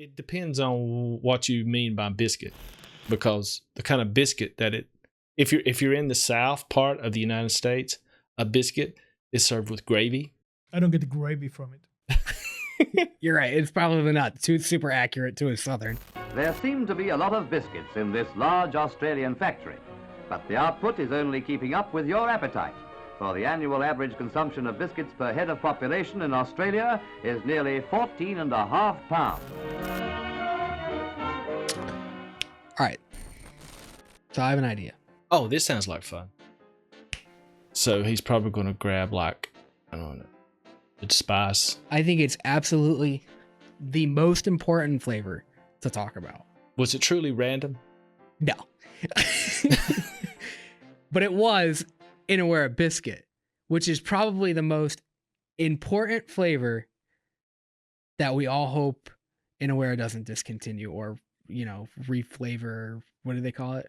It depends on what you mean by biscuit, because the kind of biscuit that if you're in the South part of the United States, a biscuit is served with gravy. I don't get the gravy from it. You're right. It's probably not too super accurate to a Southern. There seem to be a lot of biscuits in this large Australian factory, but the output is only keeping up with your appetite. For the annual average consumption of biscuits per head of population in Australia is nearly 14.5 pounds. All right. So I have an idea. Oh, this sounds like fun. So he's probably going to grab like, I don't know, the spice. I think it's absolutely the most important flavor to talk about. Was it truly random? No. But it was INW Biscuit, which is probably the most important flavor that we all hope INW doesn't discontinue or, reflavor. What do they call it?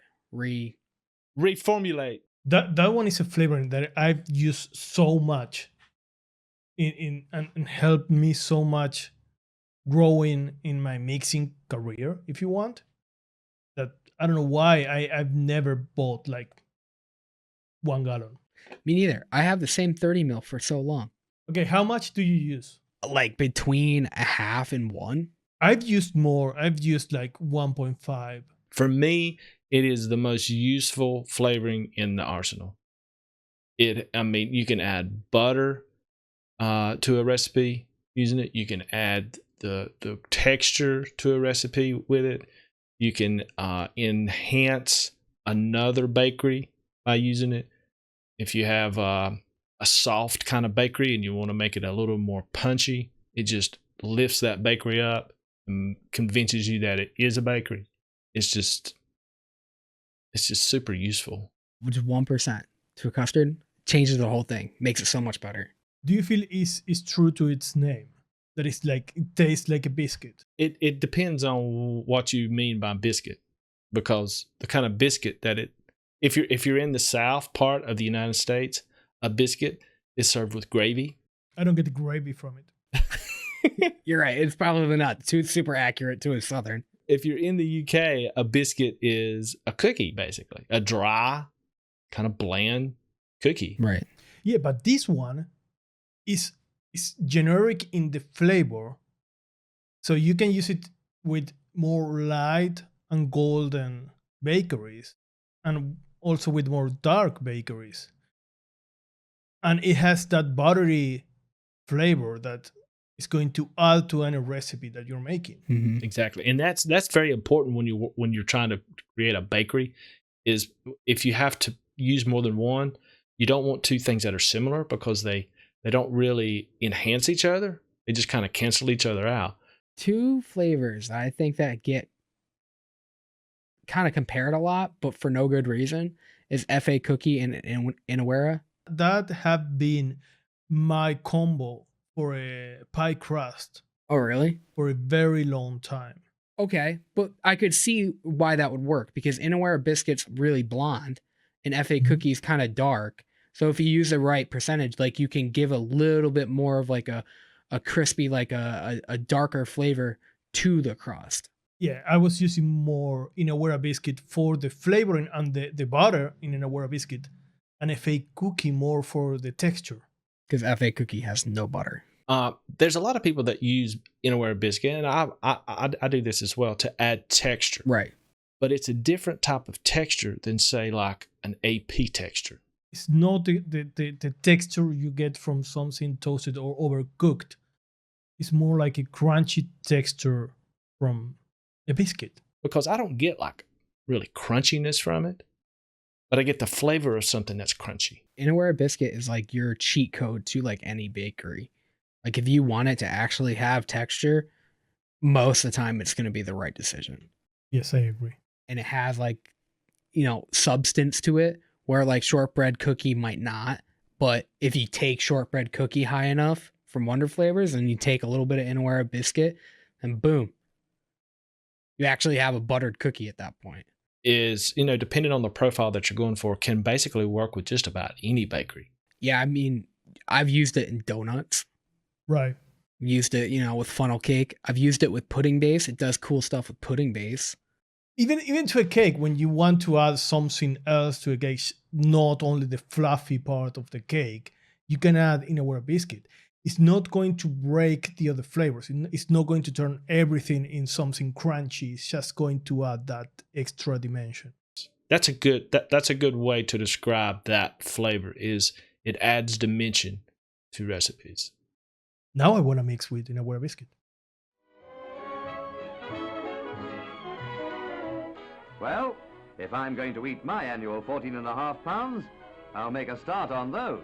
Reformulate. That one is a flavor that I've used so much and helped me so much growing in my mixing career, if you want. That I don't know why I've never bought like 1 gallon. Me neither. I have the same 30 mil for so long. Okay, how much do you use? Like between a half and 1. I've used more. I've used like 1.5. For me, it is the most useful flavoring in the arsenal. You can add butter to a recipe using it. You can add the texture to a recipe with it. You can enhance another bakery by using it. If you have a soft kind of bakery and you want to make it a little more punchy, it just lifts that bakery up and convinces you that it is a bakery. It's just super useful. Which is 1% to a custard changes the whole thing, makes it so much better. Do you feel is true to its name? That it's like it tastes like a biscuit. It depends on what you mean by biscuit, because the kind of biscuit that if you're in the South part of the United States, a biscuit is served with gravy. I don't get the gravy from it. You're right. It's probably not too super accurate to a Southern. If you're in the UK, a biscuit is a cookie, basically. A dry, kind of bland cookie. Right. Yeah, but this one is generic in the flavor. So you can use it with more light and golden bakeries and also with more dark bakeries. And it has that buttery flavor that is going to add to any recipe that you're making. Mm-hmm. Exactly. And that's very important when you're trying to create a bakery, is if you have to use more than one, you don't want two things that are similar, because they don't really enhance each other. They just kind of cancel each other out. Two flavors I think that get kind of compared a lot, but for no good reason, is FA cookie and INW. That have been my combo for a pie crust. Oh, really? For a very long time. Okay, but I could see why that would work, because INW Biscuit's really blonde and FA cookie's kind of dark. So if you use the right percentage, like you can give a little bit more of like a crispy, like a darker flavor to the crust. Yeah, I was using more INW Biscuit for the flavoring and the butter in INW Biscuit, and FA cookie more for the texture. Because FA cookie has no butter. There's a lot of people that use INW Biscuit, and I do this as well, to add texture. Right. But it's a different type of texture than, say, like an AP texture. It's not the texture you get from something toasted or overcooked. It's more like a crunchy texture from a biscuit. Because I don't get like really crunchiness from it, but I get the flavor of something that's crunchy. INW Biscuit is like your cheat code to like any bakery. Like if you want it to actually have texture, most of the time it's going to be the right decision. Yes, I agree. And it has like, substance to it, where like shortbread cookie might not. But if you take shortbread cookie high enough from Wonder Flavors and you take a little bit of INW Biscuit, and boom, you actually have a buttered cookie at that point. Is, depending on the profile that you're going for, can basically work with just about any bakery. Yeah, I mean, I've used it in donuts. Right. Used it, with funnel cake. I've used it with pudding base. It does cool stuff with pudding base. Even to a cake, when you want to add something else to a cake, not only the fluffy part of the cake, you can add a biscuit. It's not going to break the other flavors. It's not going to turn everything in something crunchy. It's just going to add that extra dimension. That's a good way to describe that flavor. Is it adds dimension to recipes. Now I want to mix with biscuit. Well, if I'm going to eat my annual 14.5 pounds, I'll make a start on those.